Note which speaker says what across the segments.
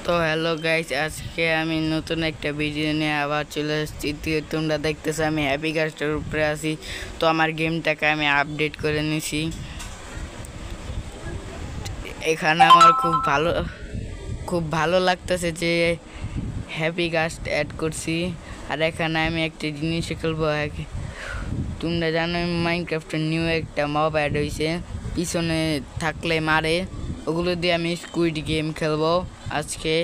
Speaker 1: তো hello guys, আজকে আমি নতুন একটা ভিডিও নিয়ে আবার চলে এসেছি। তোমরা দেখতেছো আমি হ্যাপি কাস্টের উপরে আছি। তো আমার গেমটাকে আমি আপডেট করে নিছি। এখানে আমার খুব ভালো লাগতেছে যে হ্যাপি কাস্ট অ্যাড করছি। আর এখানে আমি একটা জিনিস খেলবো। তোমরা জানো মাইনক্রাফটের নিউ একটা মব অ্যাড হয়েছে, পিছনে থাকলে মারে, ওগুলো দিয়ে আমি স্কুইড গেম খেলবো আজকে।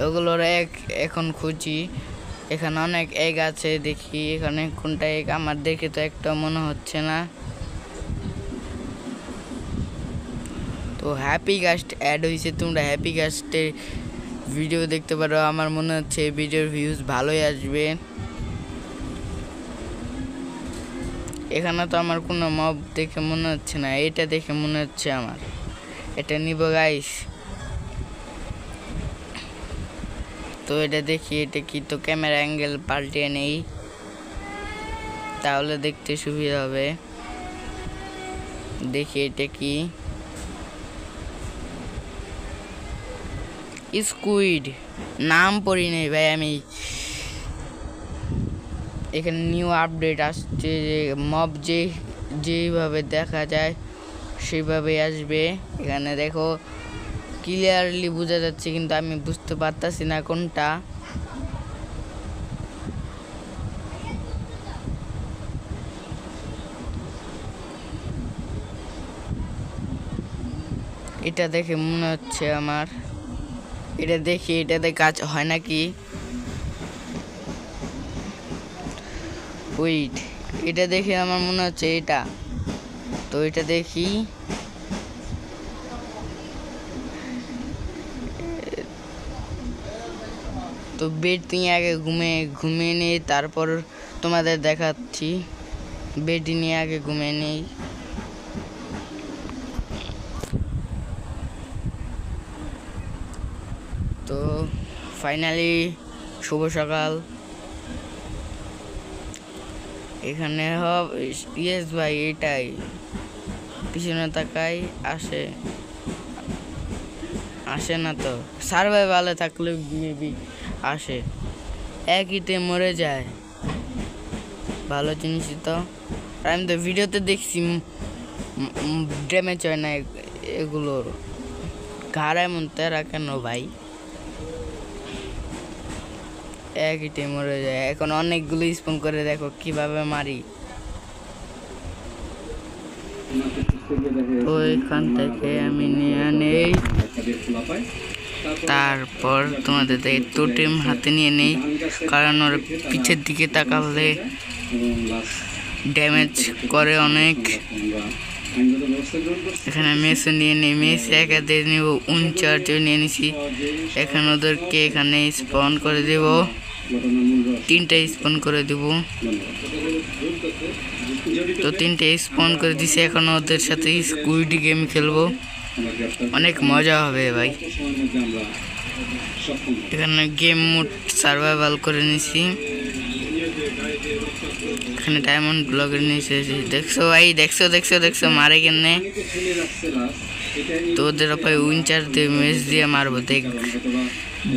Speaker 1: ওগুলোর এখন খুঁজি। এখানে অনেক এগ আছে, দেখি এখানে কোনটা এগ। আমার দেখে তো একটা মনে হচ্ছে না। তো হ্যাপি কাস্ট অ্যাড হয়েছে, তোমরা হ্যাপি কাস্টের ভিডিও দেখতে পারো। আমার মনে হচ্ছে এই ভিডিওর ভিউজ ভালোই আসবে। এখানে তো আমার কোনো মব দেখে মনে হচ্ছে না, এটা দেখে মনে হচ্ছে আমার এটা নিব গাইস। তো এটা দেখি এটা কি। তো ক্যামেরা অ্যাঙ্গেল পাল্টিয়ে নেই, তাহলে দেখতে সুবিধা হবে। দেখি এটা কি, স্কুইড। নাম পড়ি নেই ভাই আমি। এখানে নিউ আপডেট আসছে যে মব যেভাবে দেখা যায় সেইভাবে আসবে। এখানে দেখো ক্লিয়ারলি বোঝা যাচ্ছে, কিন্তু আমি বুঝতে পারতাছি না কোনটা। এটা দেখে মনে হচ্ছে আমার, এটা দেখি এটাতে কাজ হয় নাকি। ওয়েট, এটা দেখে আমার মনে হচ্ছে এটা। তো এটা দেখি। তো বেড নিয়ে আগে ঘুমিয়ে নেই, তারপর তোমাদের দেখাচ্ছি। বেড নিয়ে আগে ঘুমিয়ে নেই। তো ফাইনালি শুভ সকাল। এখানে ইয়েস ভাই, এটাই। পিছনে তাকাই, আসে না তো। সার্ভাইভালে থাকলে মেবি আসে, একইতে মরে যায়। ভালো জিনিসই তো। আমি তো ভিডিওতে দেখছি ড্যামেজ হয় না এগুলোর। ঘাড় এমন তেরা কেন ভাই? একইতে মরে যায়। এখন অনেকগুলো স্পন করে, দেখো কিভাবে মারি। ওইখান থেকে আমি নিয়ে নেই, তারপর তোমাদের টোটেম হাতে নিয়ে নেই, কারণ ওর পিছের দিকে তাকালে ড্যামেজ করে অনেক। এখানে মেসে নিয়ে নেই, মেসে একাতে নিব, উনচার্জও নিয়ে নিছি। এখন ওদেরকে এখানে স্পন করে দেব, 3টা স্পন করে দেব। তো 3টে স্পন করে দিছি। এখন ওদের সাথে স্কুইড গেম খেলবো, অনেক মজা হবে ভাই। এখানে গেম মোড সার্ভাইভাল করে নিছি। এখানে ডায়মন্ড ব্লকের নিচে দেখছো ভাই, দেখছো মারে কেনে। তো ওদের ওপায় উইনচার দিয়ে ম্যাচ দিয়ে মারবো।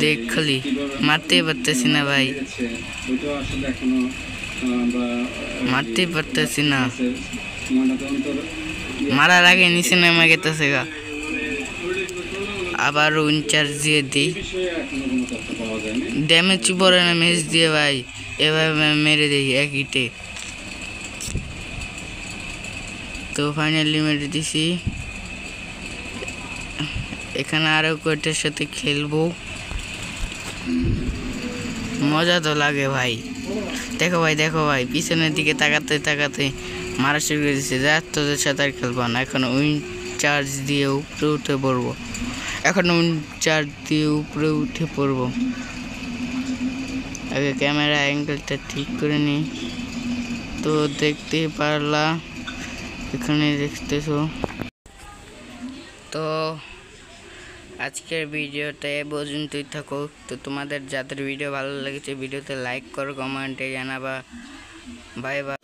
Speaker 1: দেখ খালি মারতেই পারতেছি না ভাই, মারতেই পারতেছি না। মারার আগে নিচে নেমে গেতেছে গা। আবার উইনচার্জ দিয়ে দিই, ড্যামেজ পড়ে না ম্যাচ দিয়ে ভাই। এভাবে মেরে দিই এক হিটে। তো ফাইনালি মেরে দিছি। এখানে আরো কয়টার সাথে খেলবো, মজা তো লাগে ভাই। দেখো ভাই পিছনের দিকে তাকাতে মারা শুরু করে দিচ্ছে। যার তোদের সাথে আর খেলবো না। এখন উইনচার্জ দিয়ে উপরে উঠে পড়বো। আগে ক্যামেরা অ্যাঙ্গেলটা ঠিক করে নিই। তো দেখতে পারলা, এখানে দেখতেছো। তো আজকের ভিডিওতে পর্যন্তই থাকুক। তো তোমাদের যাদের ভিডিও ভালো লেগেছে ভিডিওতে লাইক করো, কমেন্টে জানাবা। Bye bye.